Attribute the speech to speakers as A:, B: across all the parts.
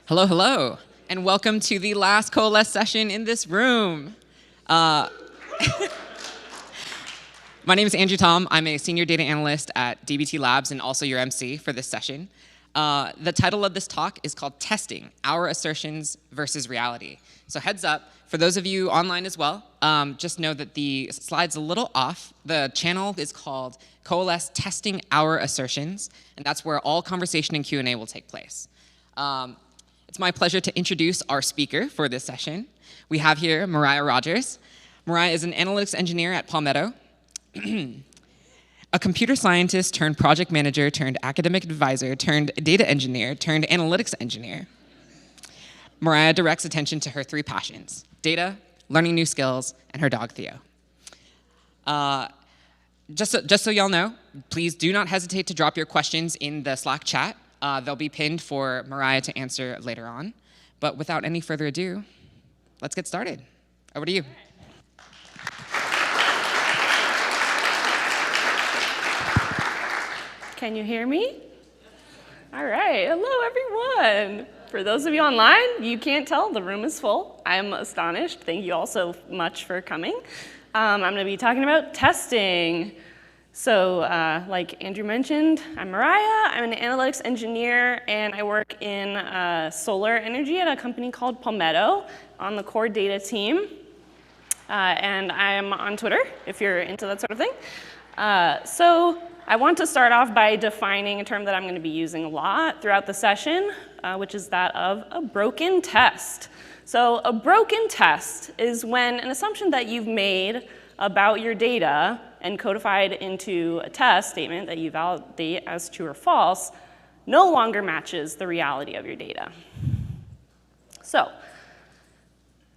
A: Hello, hello, and welcome to the last Coalesce session in this room. My name is Andrew Tom. I'm a senior data analyst at DBT Labs and also your MC for this session. The title of this talk is called Testing, Our Assertions versus Reality. So heads up, for those of you online as well, just know that the slide's a little off. The channel is called Coalesce Testing Our Assertions, and that's where all conversation and Q&A will take place. It's my pleasure to introduce our speaker for this session. We have here Mariah Rogers. Mariah is an analytics engineer at Palmetto, a computer scientist turned project manager turned academic advisor turned data engineer turned analytics engineer. Mariah directs attention to her three passions: data, learning new skills, and her dog Theo. Just so y'all know, please do not hesitate to drop your questions in the Slack chat. They'll be pinned for Mariah to answer later on. But without any further ado, let's get started. Over to you.
B: Can you hear me? All right. Hello, everyone. For those of you online, you can't tell the room is full. I'm astonished. Thank you all so much for coming. I'm going to be talking about testing. So like Andrew mentioned, I'm Mariah. I'm an analytics engineer, and I work in solar energy at a company called Palmetto on the core data team. And I'm on Twitter, if you're into that sort of thing. So I want to start off by defining a term that I'm going to be using a lot throughout the session, which is that of a broken test. So a broken test is when an assumption that you've made about your data and codified into a test statement that you validate as true or false no longer matches the reality of your data. So,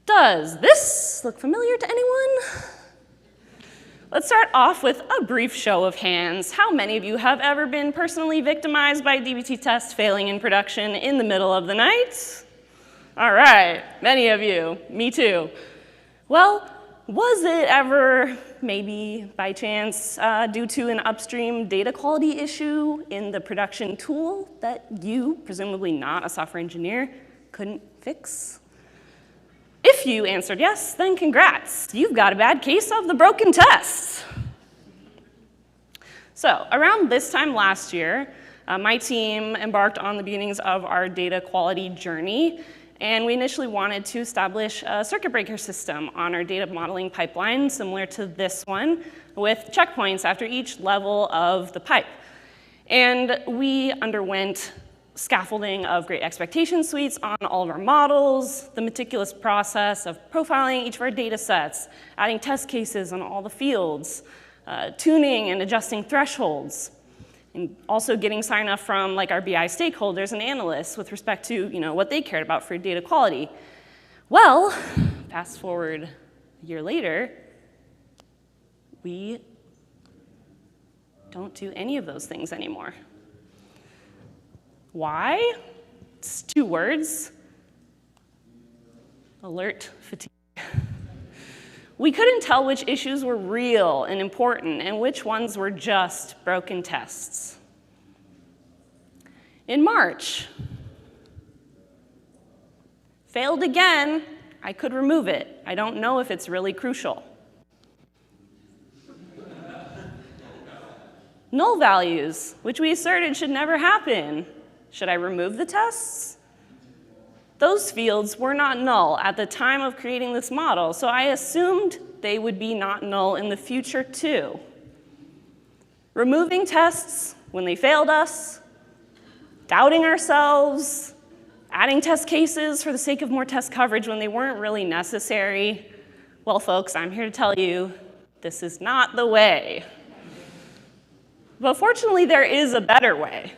B: does this look familiar to anyone? Let's start off with a brief show of hands. How many of you have ever been personally victimized by a DBT test failing in production in the middle of the night? All right, many of you, me too. Well, was it ever, maybe by chance, due to an upstream data quality issue in the production tool that you, presumably not a software engineer, couldn't fix? If you answered yes, then congrats. You've got a bad case of the broken test. So around this time last year, my team embarked on the beginnings of our data quality journey. And we initially wanted to establish a circuit breaker system on our data modeling pipeline, similar to this one, with checkpoints after each level of the pipe. And we underwent scaffolding of great expectation suites on all of our models, the meticulous process of profiling each of our data sets, adding test cases on all the fields, tuning and adjusting thresholds, and also getting sign-off from like our BI stakeholders and analysts with respect to what they cared about for data quality. Well, fast forward a year later, we don't do any of those things anymore. Why? It's two words: alert fatigue. We couldn't tell which issues were real and important and which ones were just broken tests. In March, failed again. I could remove it. I don't know if it's really crucial. Null values, which we asserted should never happen. Should I remove the tests? Those fields were not null at the time of creating this model, so I assumed they would be not null in the future too. Removing tests when they failed us, doubting ourselves, adding test cases for the sake of more test coverage when they weren't really necessary. Well, folks, I'm here to tell you, this is not the way. But fortunately, there is a better way.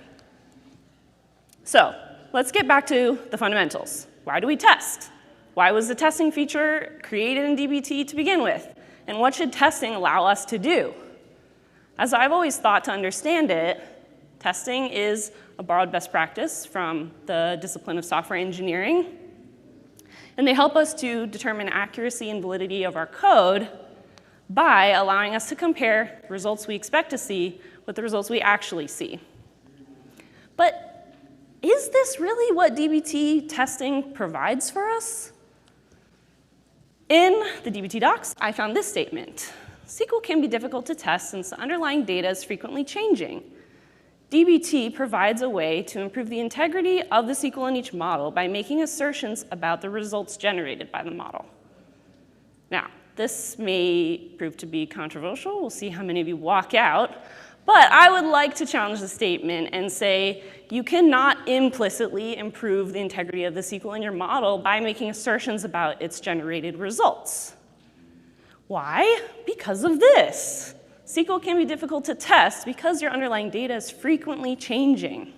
B: So, let's get back to the fundamentals. Why do we test? Why was the testing feature created in DBT to begin with? And what should testing allow us to do? As I've always thought to understand it, testing is a borrowed best practice from the discipline of software engineering. And they help us to determine accuracy and validity of our code by allowing us to compare the results we expect to see with the results we actually see. But is this really what DBT testing provides for us? In the DBT docs, I found this statement. SQL can be difficult to test since the underlying data is frequently changing. DBT provides a way to improve the integrity of the SQL in each model by making assertions about the results generated by the model. Now, this may prove to be controversial. We'll see how many of you walk out. But I would like to challenge the statement and say you cannot implicitly improve the integrity of the SQL in your model by making assertions about its generated results. Why? Because of this. SQL can be difficult to test because your underlying data is frequently changing.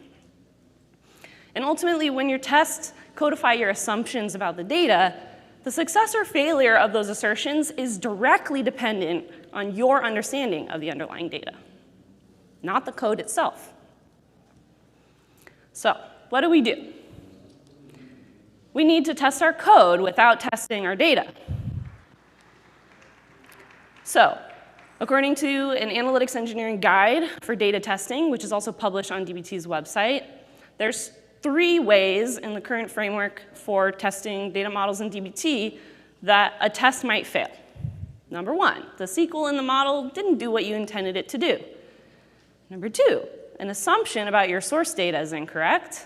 B: And ultimately, when your tests codify your assumptions about the data, the success or failure of those assertions is directly dependent on your understanding of the underlying data, not the code itself. So, what do? We need to test our code without testing our data. So, according to an analytics engineering guide for data testing, which is also published on DBT's website, there's 3 ways in the current framework for testing data models in DBT that a test might fail. Number 1, the SQL in the model didn't do what you intended it to do. Number 2, an assumption about your source data is incorrect.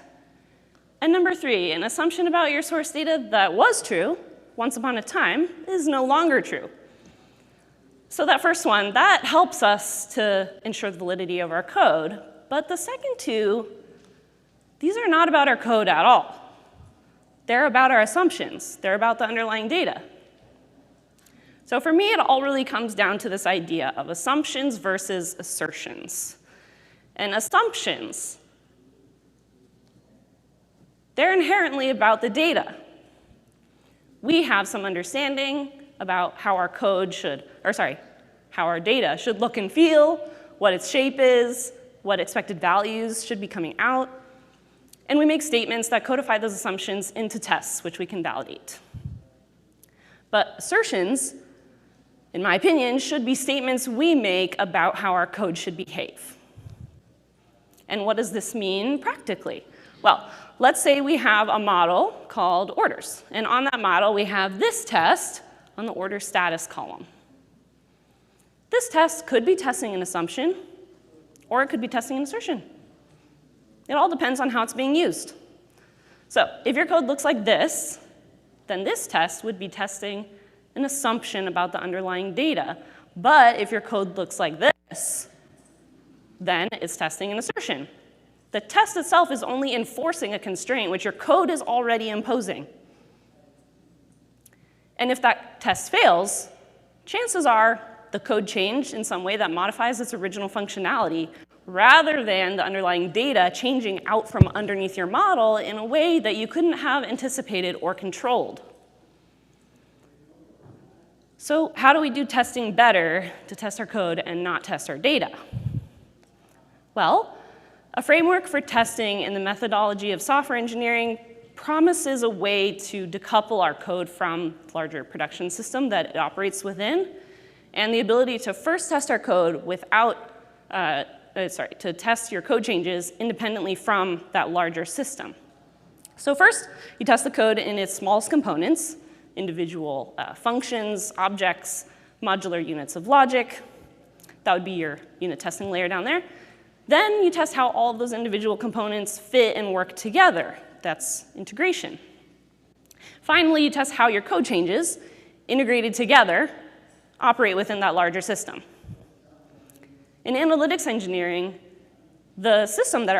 B: And number 3, an assumption about your source data that was true once upon a time is no longer true. So that first one, that helps us to ensure the validity of our code. But the second 2, these are not about our code at all. They're about our assumptions. They're about the underlying data. So for me, it all really comes down to this idea of assumptions versus assertions. And assumptions, they're inherently about the data. We have some understanding about how our how our data should look and feel, what its shape is, what expected values should be coming out. And we make statements that codify those assumptions into tests, which we can validate. But assertions, in my opinion, should be statements we make about how our code should behave. And what does this mean practically? Well, let's say we have a model called orders. And on that model, we have this test on the order status column. This test could be testing an assumption, or it could be testing an assertion. It all depends on how it's being used. So if your code looks like this, then this test would be testing an assumption about the underlying data. But if your code looks like this, then it's testing an assertion. The test itself is only enforcing a constraint which your code is already imposing. And if that test fails, chances are the code changed in some way that modifies its original functionality, rather than the underlying data changing out from underneath your model in a way that you couldn't have anticipated or controlled. So how do we do testing better to test our code and not test our data? Well, a framework for testing in the methodology of software engineering promises a way to decouple our code from the larger production system that it operates within, and the ability to first test our code without to test your code changes independently from that larger system. So first, you test the code in its smallest components, individual functions, objects, modular units of logic. That would be your unit testing layer down there. Then you test how all of those individual components fit and work together. That's integration. Finally, you test how your code changes, integrated together, operate within that larger system. In analytics engineering, the system that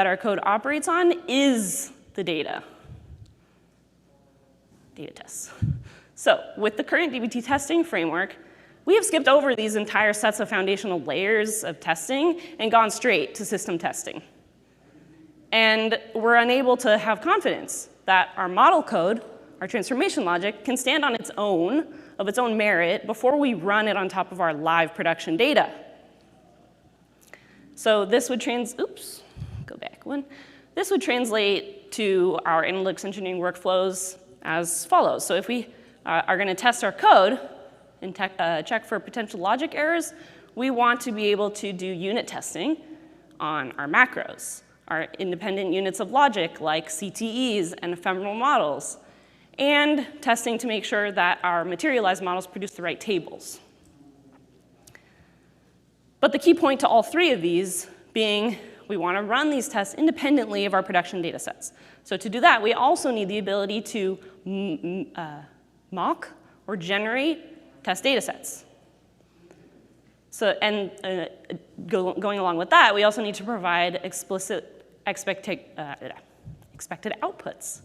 B: our code operates on is the data tests. So with the current DBT testing framework, we have skipped over these entire sets of foundational layers of testing and gone straight to system testing. And we're unable to have confidence that our model code, our transformation logic, can stand on its own, of its own merit, before we run it on top of our live production data. So this would This would translate to our analytics engineering workflows as follows. So if we are going to test our code and check for potential logic errors, we want to be able to do unit testing on our macros, our independent units of logic like CTEs and ephemeral models, and testing to make sure that our materialized models produce the right tables. But the key point to all three of these being we want to run these tests independently of our production data sets. So to do that, we also need the ability to mock or generate test data sets. So, and going along with that, we also need to provide explicit expected outputs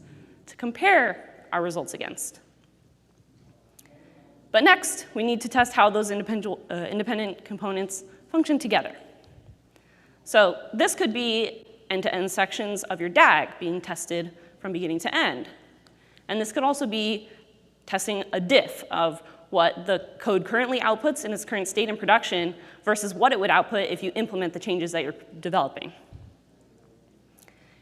B: to compare our results against. But next, we need to test how those independent components function together. So this could be end-to-end sections of your DAG being tested from beginning to end. And this could also be testing a diff of what the code currently outputs in its current state in production versus what it would output if you implement the changes that you're developing.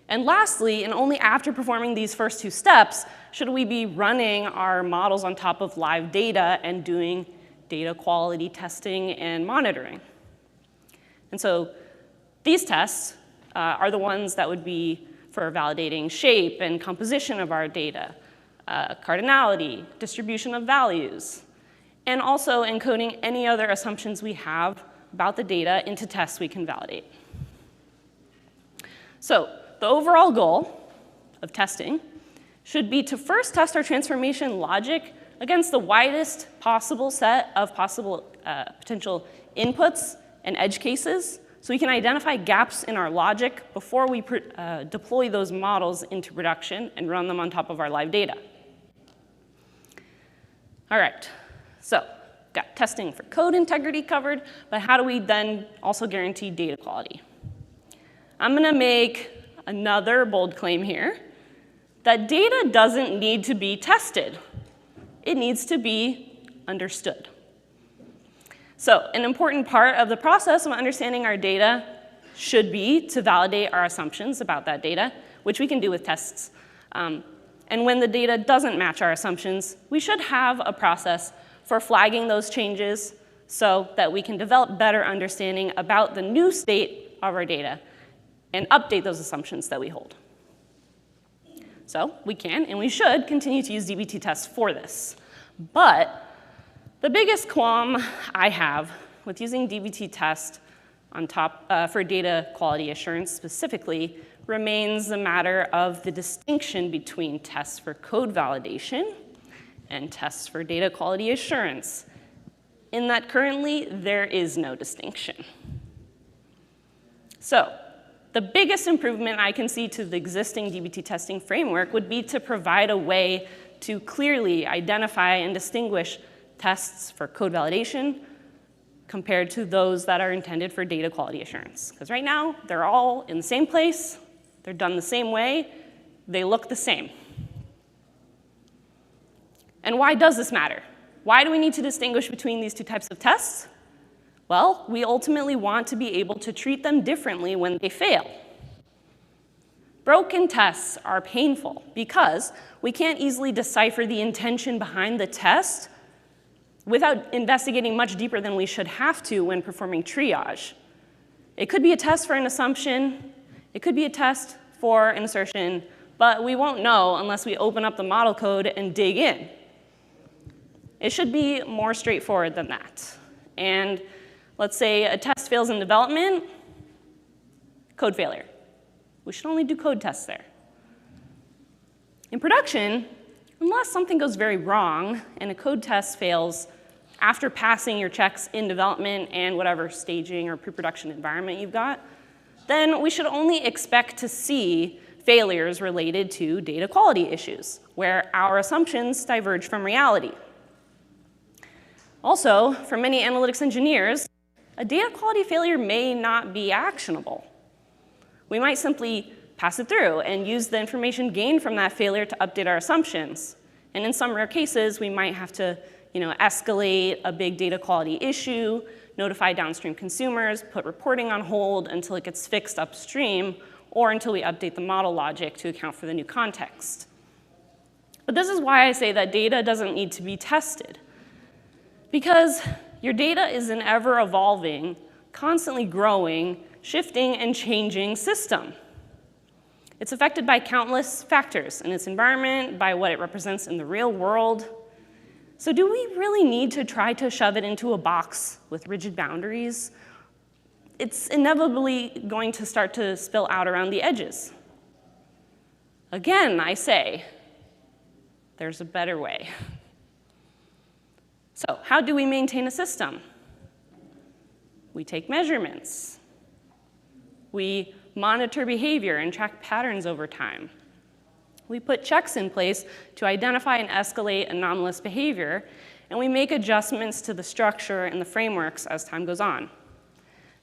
B: And lastly, and only after performing these first two steps, should we be running our models on top of live data and doing data quality testing and monitoring. And so these tests are the ones that would be for validating shape and composition of our data, cardinality, distribution of values, and also encoding any other assumptions we have about the data into tests we can validate. So the overall goal of testing should be to first test our transformation logic against the widest possible set of possible potential inputs and edge cases, so we can identify gaps in our logic before we deploy those models into production and run them on top of our live data. All right, so got testing for code integrity covered, but how do we then also guarantee data quality? I'm going to make another bold claim here, that data doesn't need to be tested. It needs to be understood. So an important part of the process of understanding our data should be to validate our assumptions about that data, which we can do with tests. And when the data doesn't match our assumptions, we should have a process for flagging those changes so that we can develop better understanding about the new state of our data and update those assumptions that we hold. So we can and we should continue to use DBT tests for this. But the biggest qualm I have with using DBT test on top for data quality assurance specifically remains the matter of the distinction between tests for code validation and tests for data quality assurance, in that currently there is no distinction. So the biggest improvement I can see to the existing DBT testing framework would be to provide a way to clearly identify and distinguish tests for code validation compared to those that are intended for data quality assurance. Because right now, they're all in the same place, they're done the same way, they look the same. And why does this matter? Why do we need to distinguish between these two types of tests? Well, we ultimately want to be able to treat them differently when they fail. Broken tests are painful because we can't easily decipher the intention behind the test without investigating much deeper than we should have to when performing triage. It could be a test for an assumption, it could be a test for an assertion, but we won't know unless we open up the model code and dig in. It should be more straightforward than that. And let's say a test fails in development, code failure. We should only do code tests there. In production, unless something goes very wrong and a code test fails after passing your checks in development and whatever staging or pre-production environment you've got, then we should only expect to see failures related to data quality issues, where our assumptions diverge from reality. Also, for many analytics engineers, a data quality failure may not be actionable. We might simply pass it through and use the information gained from that failure to update our assumptions. And in some rare cases, we might have to escalate a big data quality issue, notify downstream consumers, put reporting on hold until it gets fixed upstream, or until we update the model logic to account for the new context. But this is why I say that data doesn't need to be tested. Because your data is an ever-evolving, constantly growing, shifting, and changing system. It's affected by countless factors in its environment, by what it represents in the real world. So do we really need to try to shove it into a box with rigid boundaries? It's inevitably going to start to spill out around the edges. Again, I say, there's a better way. So how do we maintain a system? We take measurements. We monitor behavior and track patterns over time. We put checks in place to identify and escalate anomalous behavior, and we make adjustments to the structure and the frameworks as time goes on.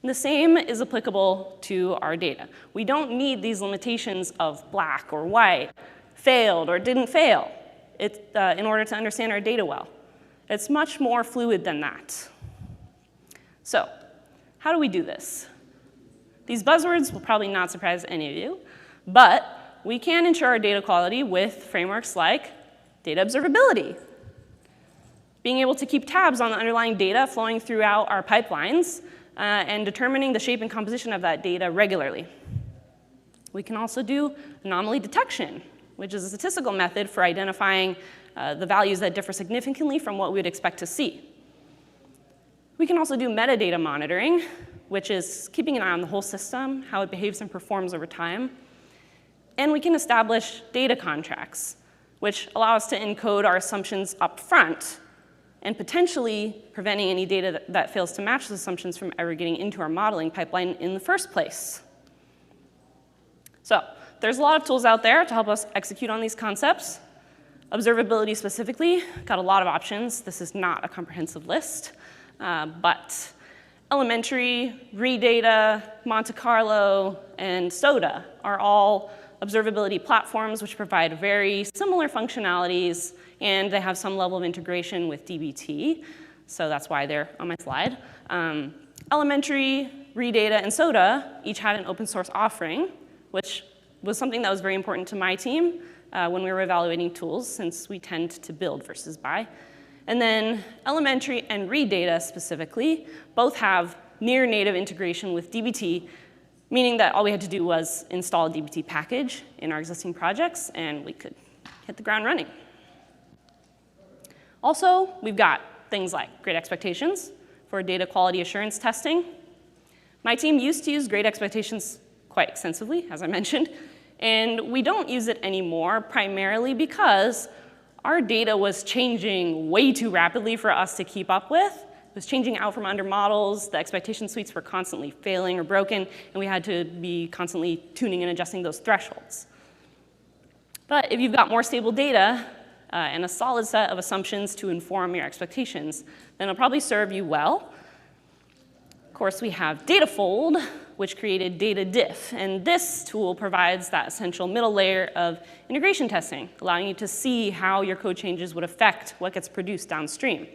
B: And the same is applicable to our data. We don't need these limitations of black or white, failed or didn't fail, in order to understand our data well. It's much more fluid than that. So, how do we do this? These buzzwords will probably not surprise any of you, but we can ensure our data quality with frameworks like data observability. Being able to keep tabs on the underlying data flowing throughout our pipelines and determining the shape and composition of that data regularly. We can also do anomaly detection, which is a statistical method for identifying the values that differ significantly from what we would expect to see. We can also do metadata monitoring, which is keeping an eye on the whole system, how it behaves and performs over time. And we can establish data contracts, which allow us to encode our assumptions up front and potentially preventing any data that fails to match those assumptions from ever getting into our modeling pipeline in the first place. So there's a lot of tools out there to help us execute on these concepts. Observability specifically got a lot of options. This is not a comprehensive list, but Elementary, Redata, Monte Carlo, and Soda are all observability platforms which provide very similar functionalities, and they have some level of integration with dbt, so that's why they're on my slide. Elementary, Redata, and Soda each had an open source offering, which was something that was very important to my team when we were evaluating tools, since we tend to build versus buy. And then Elementary and Redata specifically both have near native integration with dbt, meaning that all we had to do was install a dbt package in our existing projects, and we could hit the ground running. Also, we've got things like Great Expectations for data quality assurance testing. My team used to use Great Expectations quite extensively, as I mentioned, and we don't use it anymore, primarily because our data was changing way too rapidly for us to keep up with. It was changing out from under models, the expectation suites were constantly failing or broken, and we had to be constantly tuning and adjusting those thresholds. But if you've got more stable data and a solid set of assumptions to inform your expectations, then it'll probably serve you well. Of course, we have Datafold, which created data diff, and this tool provides that essential middle layer of integration testing, allowing you to see how your code changes would affect what gets produced downstream.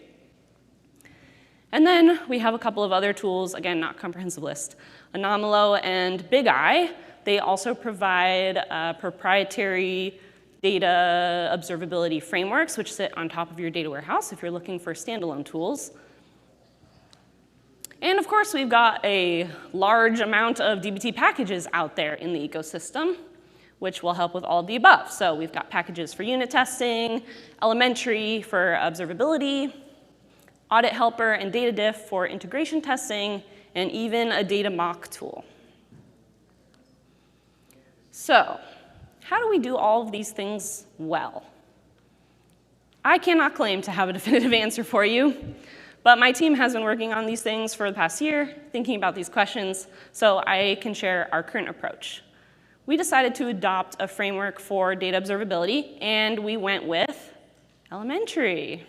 B: And then we have a couple of other tools, again, not comprehensive list. Anomalo and Big Eye, they also provide proprietary data observability frameworks, which sit on top of your data warehouse if you're looking for standalone tools. And of course, we've got a large amount of dbt packages out there in the ecosystem, which will help with all of the above. So we've got packages for unit testing, Elementary for observability, Audit Helper and Data Diff for integration testing, and even a data mock tool. So how do we do all of these things well? I cannot claim to have a definitive answer for you. But my team has been working on these things for the past year, thinking about these questions, so I can share our current approach. We decided to adopt a framework for data observability, and we went with Elementary.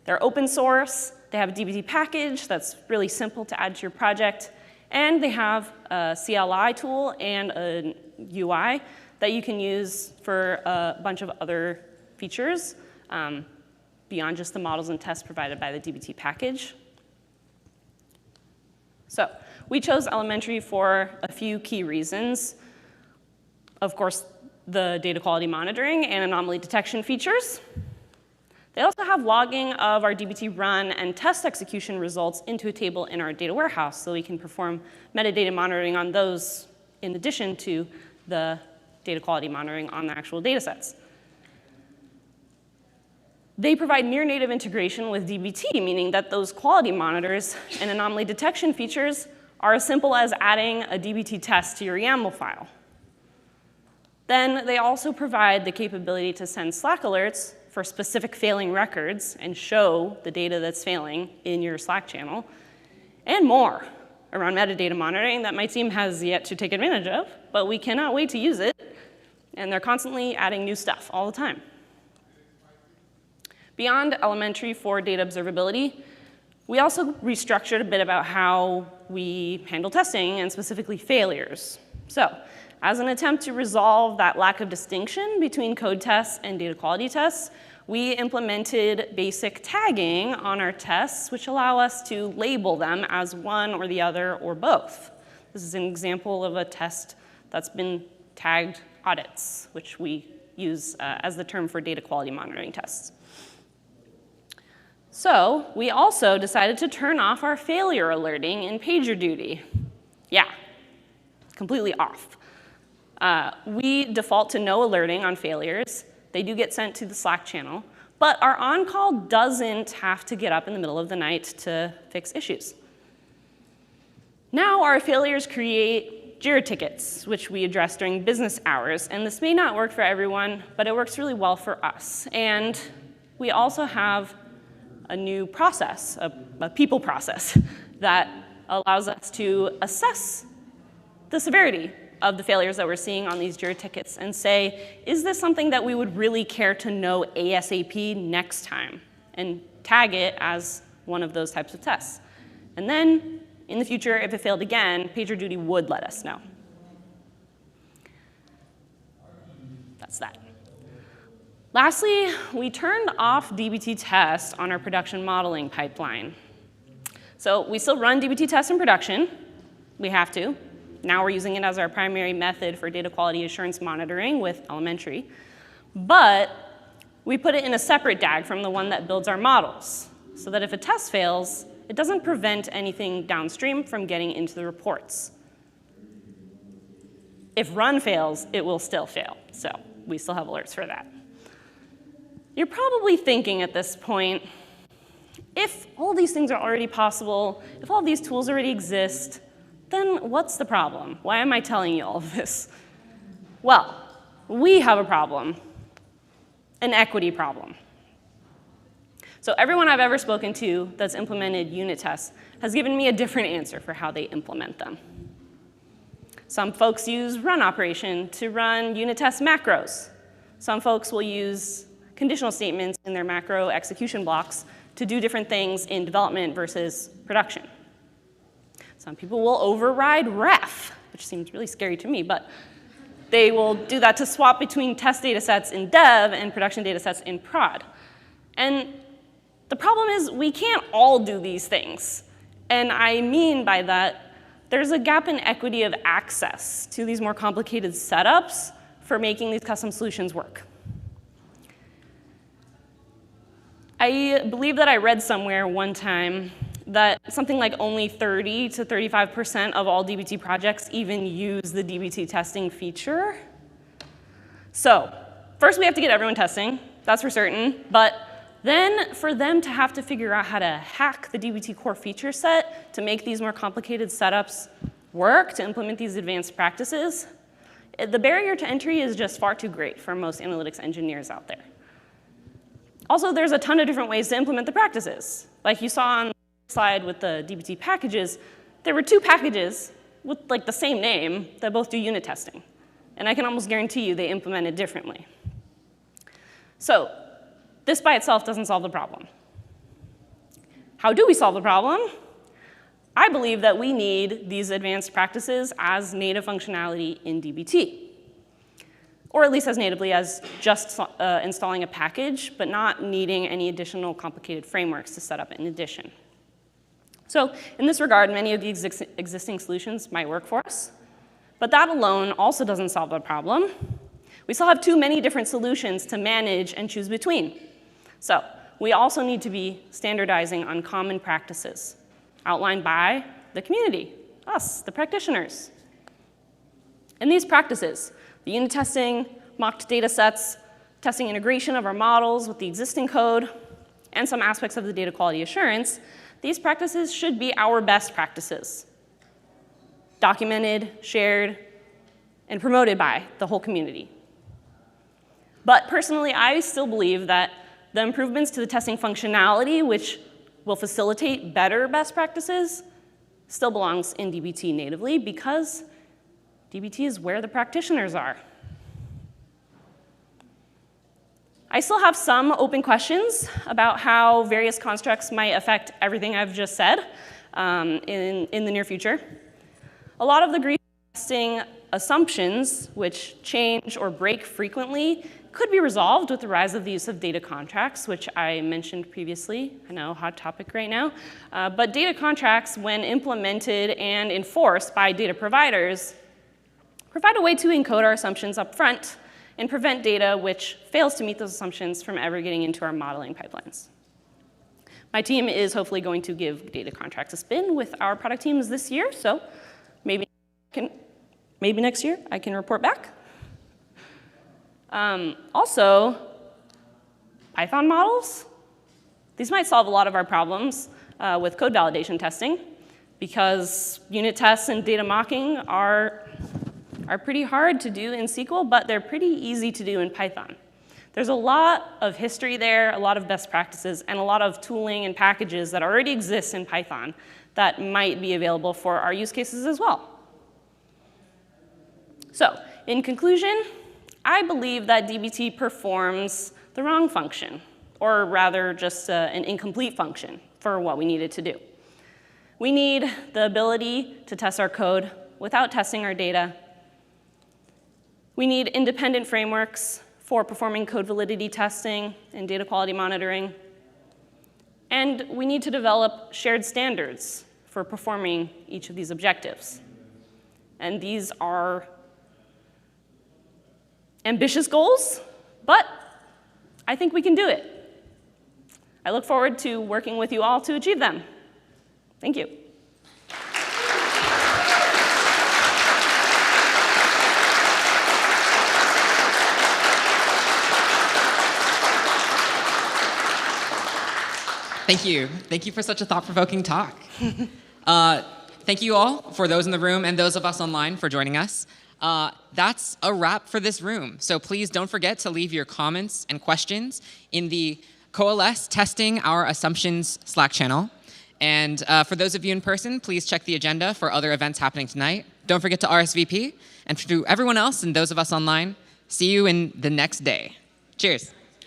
B: They're open source, they have a dbt package that's really simple to add to your project, and they have a CLI tool and a UI that you can use for a bunch of other features. Beyond just the models and tests provided by the dbt package. So we chose Elementary for a few key reasons. Of course, the data quality monitoring and anomaly detection features. They also have logging of our dbt run and test execution results into a table in our data warehouse, so we can perform metadata monitoring on those in addition to the data quality monitoring on the actual data sets. They provide near-native integration with DBT, meaning that those quality monitors and anomaly detection features are as simple as adding a DBT test to your YAML file. Then they also provide the capability to send Slack alerts for specific failing records and show the data that's failing in your Slack channel, and more around metadata monitoring that my team has yet to take advantage of, but we cannot wait to use it, and they're constantly adding new stuff all the time. Beyond elementary for data observability, we also restructured a bit about how we handle testing and specifically failures. So, as an attempt to resolve that lack of distinction between code tests and data quality tests, we implemented basic tagging on our tests, which allow us to label them as one or the other or both. This is an example of a test that's been tagged audits, which we use as the term for data quality monitoring tests. So we also decided to turn off our failure alerting in PagerDuty. Yeah, completely off. We default to no alerting on failures. They do get sent to the Slack channel, but our on-call doesn't have to get up in the middle of the night to fix issues. Now our failures create JIRA tickets, which we address during business hours, and this may not work for everyone, but it works really well for us. And we also have a new process, a people process, that allows us to assess the severity of the failures that we're seeing on these JIRA tickets and say, is this something that we would really care to know ASAP next time? And tag it as one of those types of tests. And then, in the future, if it failed again, PagerDuty would let us know. That's that. Lastly, we turned off DBT tests on our production modeling pipeline. So we still run DBT tests in production. We have to. Now we're using it as our primary method for data quality assurance monitoring with elementary. But we put it in a separate DAG from the one that builds our models, so that if a test fails, it doesn't prevent anything downstream from getting into the reports. If run fails, it will still fail. So we still have alerts for that. You're probably thinking at this point, if all these things are already possible, if all these tools already exist, then what's the problem? Why am I telling you all of this? Well, we have a problem, an equity problem. So everyone I've ever spoken to that's implemented unit tests has given me a different answer for how they implement them. Some folks use run operation to run unit test macros. Some folks will use conditional statements in their macro execution blocks to do different things in development versus production. Some people will override ref, which seems really scary to me, but they will do that to swap between test data sets in dev and production data sets in prod. And the problem is we can't all do these things. And I mean by that, there's a gap in equity of access to these more complicated setups for making these custom solutions work. I believe that I read somewhere one time that something like only 30 to 35% of all DBT projects even use the DBT testing feature. So first we have to get everyone testing, that's for certain, but then for them to have to figure out how to hack the DBT core feature set to make these more complicated setups work, to implement these advanced practices, the barrier to entry is just far too great for most analytics engineers out there. Also, there's a ton of different ways to implement the practices. Like you saw on the slide with the DBT packages, there were 2 packages with like the same name that both do unit testing. And I can almost guarantee you they implement it differently. So this by itself doesn't solve the problem. How do we solve the problem? I believe that we need these advanced practices as native functionality in DBT. Or at least as natively as just installing a package, but not needing any additional complicated frameworks to set up in addition. So in this regard, many of the existing solutions might work for us, but that alone also doesn't solve the problem. We still have too many different solutions to manage and choose between. So we also need to be standardizing on common practices outlined by the community, us, the practitioners. And these practices, The unit testing, mocked data sets, testing integration of our models with the existing code, and some aspects of the data quality assurance, these practices should be our best practices, documented, shared, and promoted by the whole community. But personally, I still believe that the improvements to the testing functionality, which will facilitate better best practices, still belongs in DBT natively because DBT is where the practitioners are. I still have some open questions about how various constructs might affect everything I've just said in the near future. A lot of the green testing assumptions, which change or break frequently, could be resolved with the rise of the use of data contracts, which I mentioned previously. I know, hot topic right now. But data contracts, when implemented and enforced by data providers, provide a way to encode our assumptions up front and prevent data which fails to meet those assumptions from ever getting into our modeling pipelines. My team is hopefully going to give data contracts a spin with our product teams this year, so maybe next year I can report back. Also, Python models. These might solve a lot of our problems with code validation testing because unit tests and data mocking are pretty hard to do in SQL, but they're pretty easy to do in Python. There's a lot of history there, a lot of best practices, and a lot of tooling and packages that already exist in Python that might be available for our use cases as well. So, in conclusion, I believe that DBT performs the wrong function, or rather just an incomplete function for what we need it to do. We need the ability to test our code without testing our data. We need independent frameworks for performing code validity testing and data quality monitoring. And we need to develop shared standards for performing each of these objectives. And these are ambitious goals, but I think we can do it. I look forward to working with you all to achieve them. Thank you.
A: Thank you. Thank you for such a thought-provoking talk. Thank you all, for those in the room and those of us online, for joining us. That's a wrap for this room. So please don't forget to leave your comments and questions in the Coalesce Testing Our Assumptions Slack channel. And for those of you in person, please check the agenda for other events happening tonight. Don't forget to RSVP. And to everyone else and those of us online, see you in the next day. Cheers.